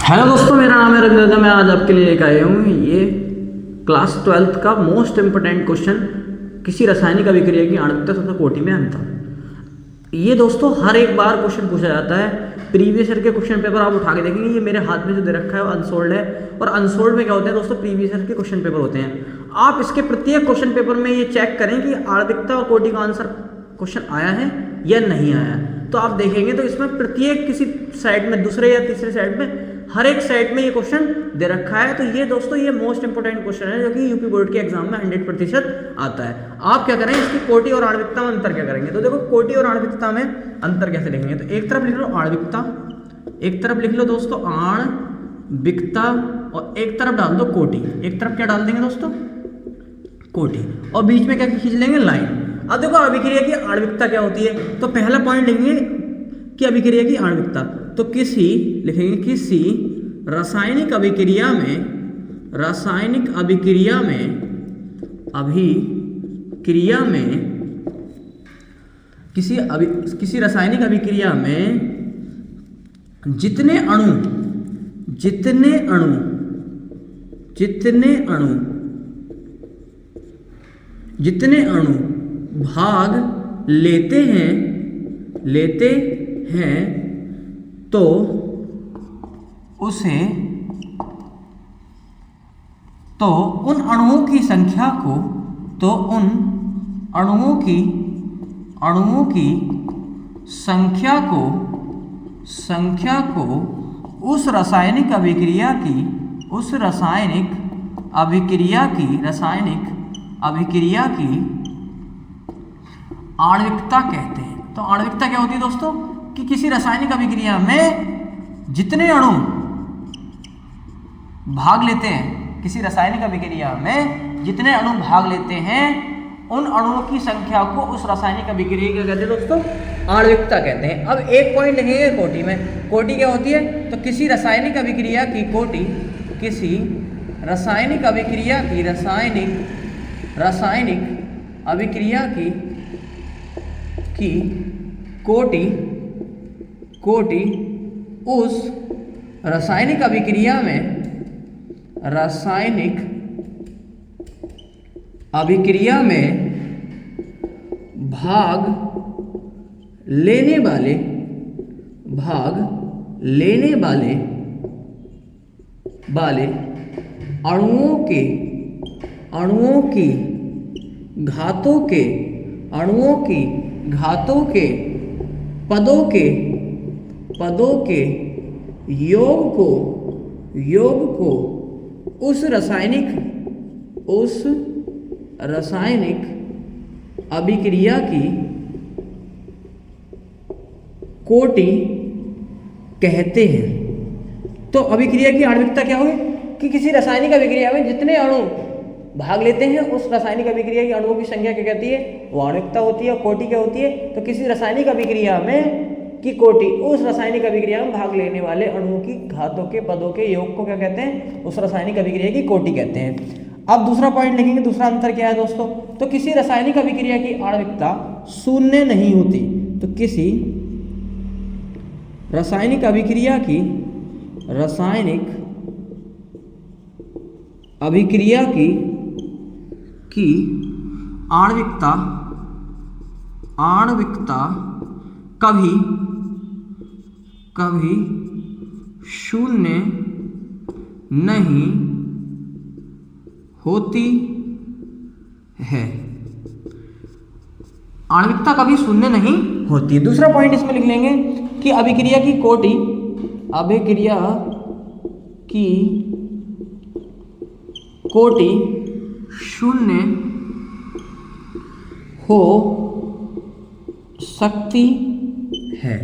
Hello दोस्तों, मेरा नाम है रविंद्र। मैं आज आपके लिए लेकर आया हूँ ये क्लास 12th का मोस्ट इम्पोर्टेंट क्वेश्चन, किसी रासायनिक अभिक्रिया की आणविकता तथा कोटि में अंतर। ये दोस्तों हर एक बार क्वेश्चन पूछा जाता है। प्रीवियस ईयर के क्वेश्चन पेपर आप उठा के देखेंगे, ये मेरे हाथ में जो दे रखा है वो अनसोल्ड है। और अनसोल्ड में क्या होते हैं दोस्तों, प्रीवियस ईयर के क्वेश्चन पेपर होते हैं। आप इसके प्रत्येक क्वेश्चन पेपर में ये चेक करें कि आणविकता और कोटि का आंसर क्वेश्चन आया है या नहीं आया है। तो आप देखेंगे तो इसमें प्रत्येक किसी साइड में, दूसरे या तीसरे साइड में, हर एक साइड में ये क्वेश्चन दे रखा है। तो ये दोस्तों ये मोस्ट इंपोर्टेंट क्वेश्चन है जो कि यूपी बोर्ड के एग्जाम में 100% आता है। आप क्या करें, इसकी कोटि और आणविकता में अंतर क्या करेंगे। तो देखो कोटि और आणविकता में अंतर कैसे लिखेंगे। तो एक तरफ लिख लो आणविकता, एक तरफ लिख लो दोस्तों आणविकता, और एक तरफ डाल दो कोटि। एक तरफ क्या डाल देंगे दोस्तों, कोटि, और बीच में क्या खींच लेंगे, लाइन। अब देखो अभिक्रिया की आणविकता क्या होती है। तो पहला पॉइंट लिखेंगे कि अभिक्रिया की आणविकता, तो किसी लिखेंगे किसी रासायनिक अभिक्रिया में, रासायनिक अभिक्रिया में, अभिक्रिया में, किसी रासायनिक अभिक्रिया में जितने अणु भाग लेते हैं तो उन अणुओं की संख्या को, संख्या को उस रासायनिक अभिक्रिया की आणविकता कहते हैं। तो आणविकता क्या होती है दोस्तों, कि किसी रासायनिक अभिक्रिया में जितने अणु भाग लेते हैं, किसी रासायनिक अभिक्रिया में जितने अणु भाग लेते हैं, उन अणुओं की संख्या को उस रासायनिक अभिक्रिया क्या कहते हैं दोस्तों, आणविकता कहते हैं। अब एक पॉइंट लिखेंगे कोटि में। कोटि क्या होती है, तो किसी रासायनिक अभिक्रिया की कोटि, किसी रासायनिक अभिक्रिया की रासायनिक अभिक्रिया की कोटि उस रासायनिक अभिक्रिया में भाग लेने वाले अणुओं की घातों के पदों के योग को उस रासायनिक अभिक्रिया की कोटि कहते हैं। तो अभिक्रिया की आणविकता क्या हुई, कि किसी रासायनिक अभिक्रिया में जितने अणु भाग लेते हैं, उस रासायनिक अभिक्रिया की अणुओं की संख्या क्या कहती है, वो आणविकता होती है। और कोटि क्या होती है, तो किसी रासायनिक अभिक्रिया में की कोटि उस रासायनिक अभिक्रिया में भाग लेने वाले अणुओं की घातों के पदों के योग को क्या कहते हैं, उस रासायनिक अभिक्रिया की कोटि कहते हैं। अब दूसरा पॉइंट लिखेंगे। दूसरा अंतर क्या है दोस्तों, तो किसी रासायनिक अभिक्रिया की आणविकता शून्य नहीं होती। तो किसी रासायनिक अभिक्रिया की आणविकता कभी शून्य नहीं होती है। आणविकता कभी शून्य नहीं होती। दूसरा पॉइंट इसमें लिख लेंगे कि अभिक्रिया की कोटि शून्य हो सकती है।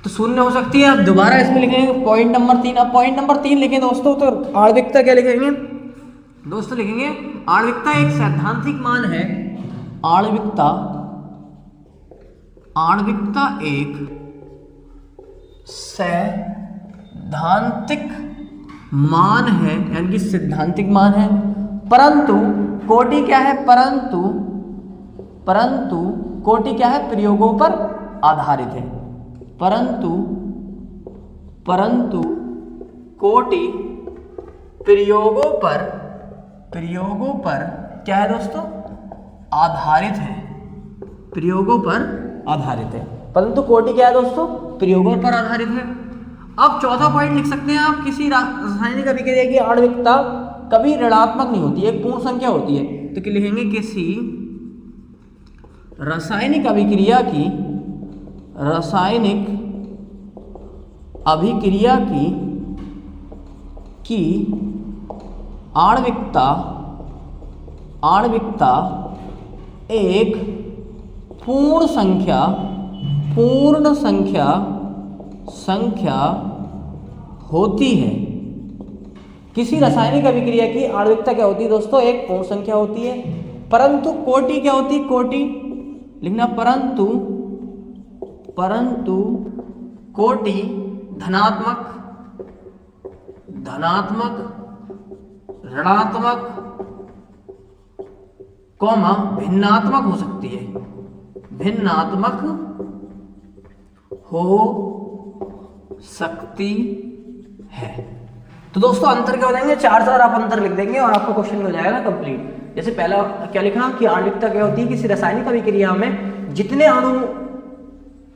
तो शून्य हो सकती है। अब दोबारा इसमें लिखेंगे पॉइंट नंबर 3। अब पॉइंट नंबर 3 लिखें दोस्तों, तो आणविकता क्या लिखेंगे दोस्तों, लिखेंगे आणविकता एक सैद्धांतिक मान है। आणविकता एक सैद्धांतिक मान है, यानी कि सिद्धांतिक मान है, परंतु कोटि क्या है, परंतु कोटि क्या है, प्रयोगों पर आधारित है, परंतु परंतु कोटि प्रयोगों पर क्या है दोस्तों, आधारित है, प्रयोगों पर आधारित है, परंतु कोटि क्या है दोस्तों, प्रयोगों पर आधारित है। अब चौथा पॉइंट लिख सकते हैं आप, किसी रासायनिक अभिक्रिया की आणविकता कभी ऋणात्मक नहीं होती है, एक पूर्ण संख्या होती है। तो लिखेंगे किसी रासायनिक अभिक्रिया की आणविकता एक पूर्ण संख्या होती है। किसी रासायनिक अभिक्रिया की आणविकता क्या होती है दोस्तों, एक पूर्ण संख्या होती है, परंतु कोटि क्या होती है, कोटि लिखना, परंतु कोटि धनात्मक, ऋणात्मक, भिन्नात्मक हो सकती है, भिन्नात्मक हो सकती है। तो दोस्तों अंतर क्या हो जाएंगे, 4 आप अंतर लिख देंगे और आपका क्वेश्चन हो जाएगा कंप्लीट। जैसे पहला क्या लिखना कि आणविकता क्या होती है, किसी रासायनिक अभिक्रिया में जितने अणु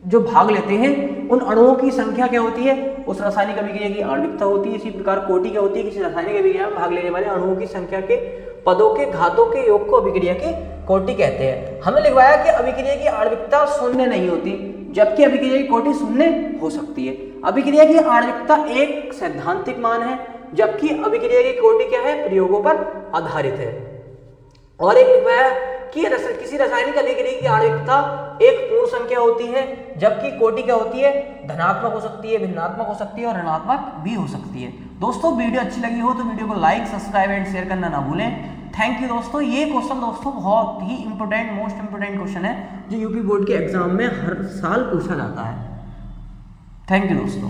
जो भाग लेते हैं उन अणुओं की संख्या क्या होती है, उस रासायनिक अभिक्रिया की आणविकता होती है। इसी प्रकार कोटि क्या होती है, किसी रासायनिक अभिक्रिया में भाग लेने वाले अणुओं की संख्या के पदों के घातों के योग को अभिक्रिया की कोटि कहते हैं। हमने लिखवाया कि अभिक्रिया की आणविकता शून्य नहीं होती, जबकि अभिक्रिया की कोटि शून्य हो सकती है। अभिक्रिया की आणविकता एक सैद्धांतिक मान है, जबकि अभिक्रिया की कोटि क्या है, प्रयोगों पर आधारित है। और एक लिखवाया कि किसी रासायनिक अभिक्रिया की आणविकता एक पूर्ण संख्या होती है, जबकि कोटि क्या होती है, धनात्मक हो सकती है, भिन्नात्मक हो सकती है और ऋणात्मक भी हो सकती है। दोस्तों वीडियो अच्छी लगी हो तो वीडियो को लाइक, सब्सक्राइब एंड शेयर करना ना भूलें। थैंक यू दोस्तों। ये क्वेश्चन दोस्तों बहुत ही इंपॉर्टेंट, मोस्ट इंपॉर्टेंट क्वेश्चन है जो यूपी बोर्ड के एग्जाम में हर साल पूछा जाता है। थैंक यू दोस्तों।